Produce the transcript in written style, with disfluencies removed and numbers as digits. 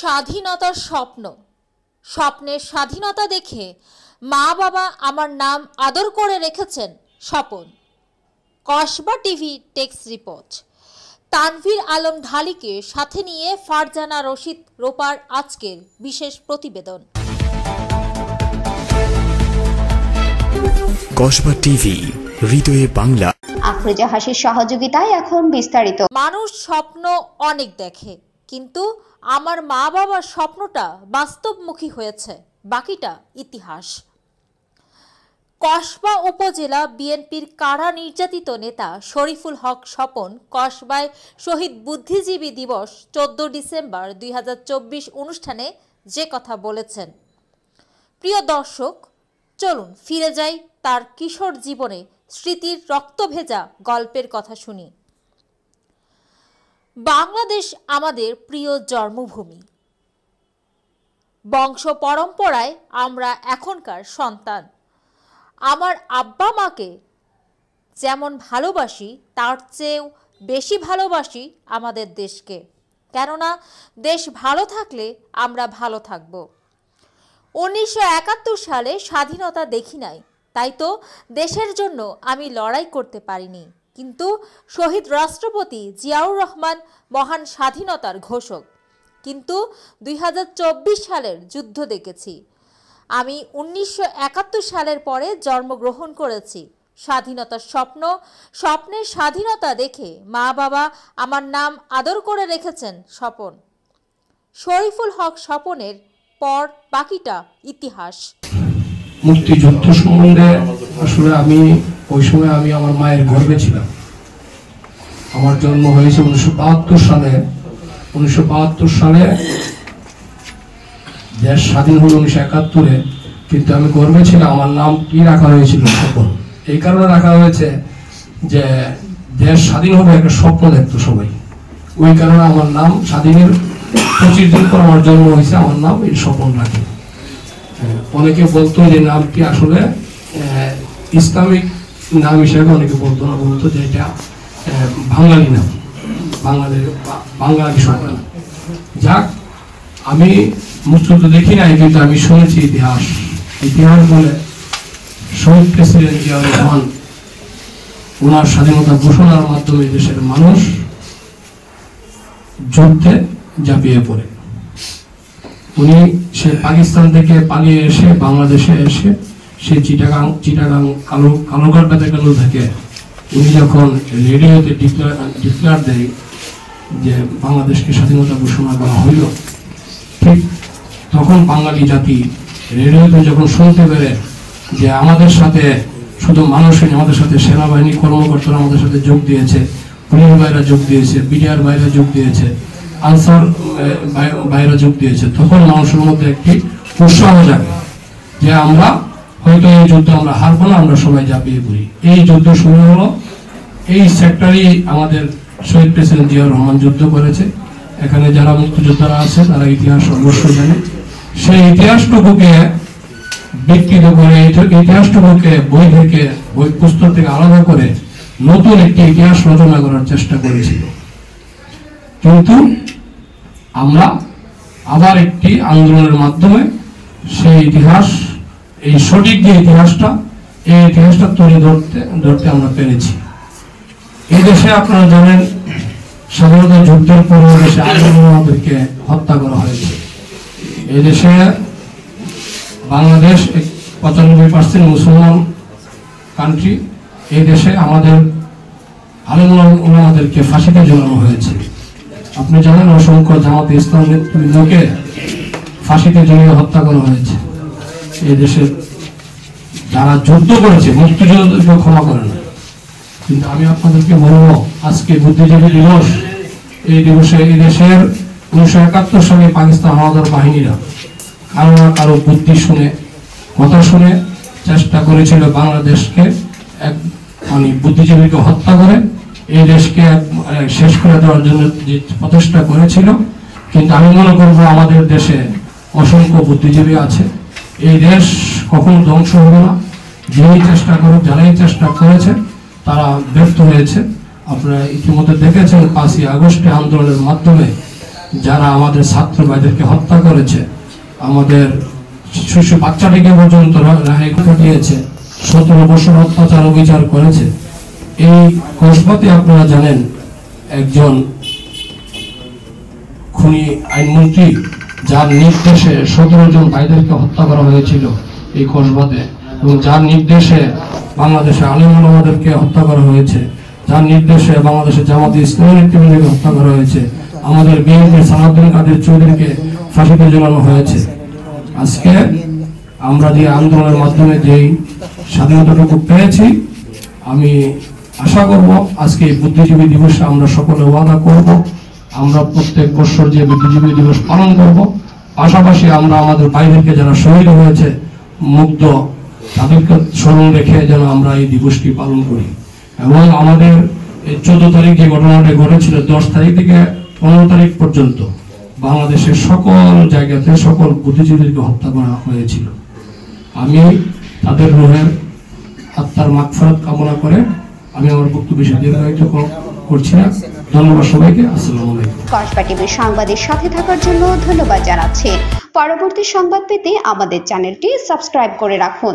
স্বাধীনতার স্বপ্ন, স্বপ্নের স্বাধীনতা দেখে মা বাবা আমার নাম আদর করে রেখেছেন স্বপন। কসবা টিভি টেক্স রিপোর্ট। তানভীর আলম ঢালিকে সাথে নিয়ে ফারজানা রশিদ রোপার আজকের বিশেষ প্রতিবেদন। কসবা টিভি, হৃদয়ে বাংলা। আফরোজা হাসির সহযোগিতায় এখন বিস্তারিত। মানুষ স্বপ্ন অনেক দেখে, কিন্তু আমার মা বাবার স্বপ্নটা বাস্তবমুখী হয়েছে, বাকিটা ইতিহাস। কসবা উপজেলা বিএনপির কারা নির্যাতিত নেতা শরীফুল হক স্বপন কসবায় শহীদ বুদ্ধিজীবী দিবস 14 ডিসেম্বর 2024 অনুষ্ঠানে যে কথা বলেছেন। প্রিয় দর্শক, চলুন ফিরে যাই তার কিশোর জীবনে স্মৃতির রক্তভেজা গল্পের কথা শুনি। বাংলাদেশ আমাদের প্রিয় জন্মভূমি। বংশ পরম্পরায় আমরা এখনকার সন্তান। আমার আব্বা মাকে যেমন ভালোবাসি, তার চেয়েও বেশি ভালোবাসি আমাদের দেশকে। কেননা দেশ ভালো থাকলে আমরা ভালো থাকব। 1971 সালে স্বাধীনতা দেখি নাই, তাই তো দেশের জন্য আমি লড়াই করতে পারিনি। কিন্তু শহীদ রাষ্ট্রপতি জিয়াউর রহমান মহান স্বাধীনতার ঘোষক। কিন্তু 2024 সালের যুদ্ধ দেখেছি। আমি 1971 সালের পরে জন্মগ্রহণ করেছি। স্বাধীনতার স্বপ্নের স্বাধীনতা দেখে মা বাবা আমার নাম আদর করে রেখেছেন স্বপন। শরীফুল হক স্বপনের পর বাকিটা ইতিহাস। মুক্তিযুদ্ধ সম্বন্ধে আসলে আমি ওই সময় আমার মায়ের গর্ভে ছিলাম। আমার জন্ম হয়েছে 1972 সালে। 1972 সালে দেশ স্বাধীন হলো 1971-এ, কিন্তু আমি গর্বে ছিলাম। আমার নাম কি রাখা হয়েছিল? স্বপন। এই কারণে রাখা হয়েছে যে দেশ স্বাধীন হবে একটা স্বপ্ন দেখতো সবাই। ওই কারণে আমার নাম স্বাধীনের 25 দিন পর আমার জন্ম হয়েছে, আমার নাম এই স্বপন রাখে। অনেকে বলতো যে নামটি আসলে ইসলামিক নাম হিসেবে অনেকে বলতো না, বলতো যে এটা বাঙালি নাম, বাংলাদেশ সন্তান। যাক, আমি মুক্তিযুদ্ধ দেখি নাই, কিন্তু আমি শুনেছি ইতিহাস বলে শহীদ প্রেসিডেন্ট জিয়াউর রহমান ওনার স্বাধীনতা ঘোষণার মাধ্যমে দেশের মানুষ যুদ্ধে ঝাঁপিয়ে পড়ে। উনি সে পাকিস্তান থেকে পালিয়ে এসে বাংলাদেশে এসে সে চিটাগাং কালুঘাট বেতাকালু থেকে উনি যখন রেডিওতে ডিক্লার দেয় যে বাংলাদেশকে স্বাধীনতা ঘোষণা করা হইল, ঠিক তখন বাঙালি জাতি রেডিওতে যখন শুনতে পেরে যে আমাদের সাথে শুধু মানুষই, আমাদের সাথে সেনাবাহিনী কর্মকর্তারা আমাদের সাথে যোগ দিয়েছে, পুলিশ ভাইরা যোগ দিয়েছে, বিডিআর ভাইরা যোগ দিয়েছে, আনসার ভাইরা যোগ দিয়েছে, তখন মানুষের মধ্যে একটি উৎসাহ জাগে যে আমরা হয়তো এই যুদ্ধ আমরা হারবো না, আমরা সবাই ঝাঁপিয়ে পড়ি। এই যুদ্ধ শুরু হলো এই সেক্টরেই আমাদের শহীদ প্রেসিডেন্ট জিয়াউর রহমান যুদ্ধ করেছে। এখানে যারা মুক্তিযোদ্ধারা আছে তারা ইতিহাস অবশ্যই জানে। সেই ইতিহাসটুকুকে বিকৃত করে, ইতিহাসটুকুকে বই পুস্তক থেকে আলাদা করে নতুন একটি ইতিহাস রচনা করার চেষ্টা করেছিল। কিন্তু আমরা আবার একটি আন্দোলনের মাধ্যমে সেই ইতিহাস, এই সঠিক যে ইতিহাসটা, এই ইতিহাসটা তুলে ধরতে আমরা পেরেছি। এই দেশে আপনারা জানেন স্বাধীনতা যুদ্ধের পর দেশে আমাদেরকে হত্যা করা হয়েছে। এই দেশে বাংলাদেশ 95% মুসলমান কান্ট্রি। এই দেশে আমাদের আলেমদেরকে ফাঁসিতে ঝুলানো হয়েছে। আপনি জানেন অসংখ্য জামাতে ইসলামের লোকে ফাঁসিতে ঝুলিয়ে হত্যা করা হয়েছে। এই দেশে যারা যুদ্ধ করেছে মুক্তিযুদ্ধকে ক্ষমা করে না। কিন্তু আমি আপনাদেরকে বলবো, আজকে বুদ্ধিজীবী দিবস, এই দিবসে এই দেশের 1971 সালে পাকিস্তান হানাদার বাহিনীরা কারো না কারো বুদ্ধি শুনে, কথা শুনে চেষ্টা করেছিল বাংলাদেশকে বুদ্ধিজীবীকে হত্যা করে এই দেশকে শেষ করে দেওয়ার জন্য যে প্রচেষ্টা করেছিল। কিন্তু আমি মনে করবো আমাদের দেশে অসংখ্য বুদ্ধিজীবী আছে। এই দেশ কখনো ধ্বংস হবে না। যেই চেষ্টা করুক, যারাই চেষ্টা করেছে তারা ব্যর্থ হয়েছে। আপনারা ইতিমধ্যে দেখেছেন 5ই আগস্টে আন্দোলনের মাধ্যমে যারা আমাদের ছাত্র ভাইদেরকে হত্যা করেছে, আমাদের শিশু বাচ্চাটিকে পর্যন্ত রাহে কাটিয়েছে, 17 বছর অত্যাচার অবিচার করেছে। এই কসবাতে আপনারা জানেন একজন খুনি আইনমন্ত্রী, যার নির্দেশে 17 জন ভাইদেরকে হত্যা করা হয়েছিল এই কসবাতে, এবং যার নির্দেশে বাংলাদেশে আলেম ওলামাদেরকে হত্যা করা হয়েছে, যার নির্দেশে বাংলাদেশের জামাতে ইসলামী নেতৃবৃন্দকে হত্যা করা হয়েছে, আমাদের বিএনপির সালাউদ্দিন কাদের চৌধুরীকে ফাঁসিতে ঝোলানো হয়েছে। আজকে আমরা যে আন্দোলনের মাধ্যমে যেই স্বাধীনতাটুকু পেয়েছি, আমি আশা করব আজকে এই বুদ্ধিজীবী দিবসে আমরা সকলে ওয়াদা করব, আমরা প্রত্যেক বছর যে বুদ্ধিজীবী দিবস পালন করব, পাশাপাশি আমরা আমাদের ভাইদেরকে যারা শহীদ হয়েছে মুগ্ধ, তাদেরকে স্মরণ রেখে যেন আমরা এই দিবসটি পালন করি। এবং আমাদের এই 14 তারিখ যে ঘটনাটি ঘটেছিল, 10 তারিখ থেকে 15 তারিখ পর্যন্ত বাংলাদেশের সকল জায়গাতে সকল বুদ্ধিজীবীদেরকে হত্যা করা হয়েছিল। আমি তাদের রুহের আত্মার মাগফিরাত কামনা করে আমি আমার বক্তব্য বেশি দীর্ঘায়িত করছি না। ধন্যবাদ সবাইকে। আসসালামু আলাইকুম। কসবা টিভির সংবাদের সাথে থাকার জন্য ধন্যবাদ জানাচ্ছি। পরবর্তী সংবাদ পেতে আমাদের চ্যানেলটি সাবস্ক্রাইব করে রাখুন।